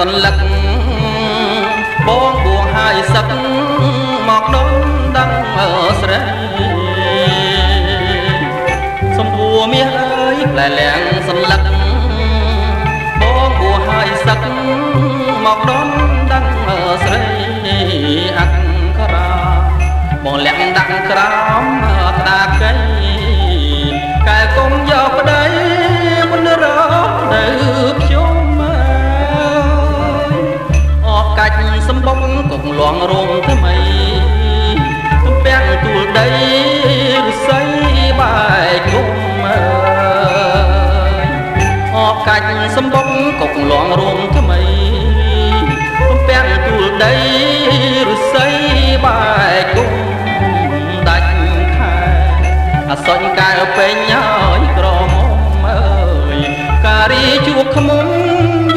នលឹកបងបួងហើយសឹកមកដូនដឹងស្រីសំពួរមាសអើយផ្លែលៀងសន្លឹកបងបួងហើយសឹកមកដូនដឹងស្រីអក្ខរាបងលាក់ដាក់ក្រោមក្តារកៃកែកុំយកប្តីមុនរកទៅភ្ជុំអបកាច់សម្បុកកុកលងរោមថ្មីទំពាំងទួលដីឫស្សីបែកគុំអបកាច់សម្បុកកុកលងរោមថ្មីទំពាំងទួលដីឫស្សីបែកគុំដាច់ខែអសុញកែពេញហើយក្រមុំអើយការីជួបខ្មុំ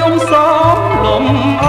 យំសំលំអ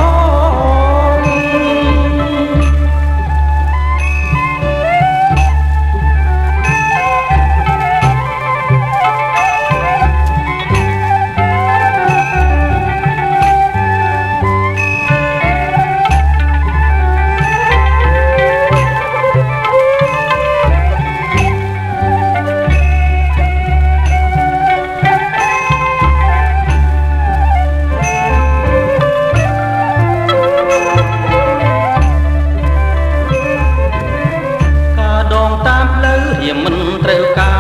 មិនត្រូវកា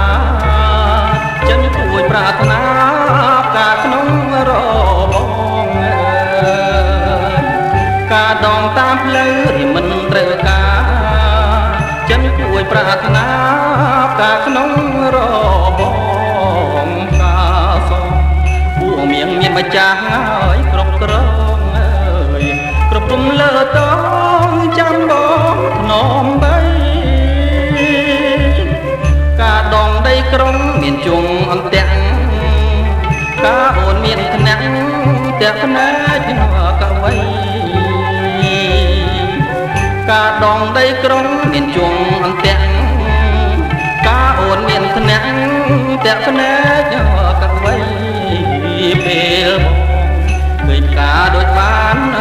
រចិនគួយប្រាថ្នាការក្នុងរបស់ការដងតាមផ្លូវរៀមមិនត្រូវការចិនគួយប្រាថ្នាការក្នុងរបស់ការសំពួកមៀងមានម្ចាស់ហើយគ្រប់គ្រងអើយគ្រប់គុំលើតងចាំបងធ្នមបីការដងដីក្រុងមានជុំអន្ទាក់ការអូនមានថ្នាក់តែផ្នែកកវីការដងដីក្រុងមានជុំអន្ទាក់ការអូនមានថ្នាក់តែផ្នែកកវីពេលបងឃើញការដូចបាន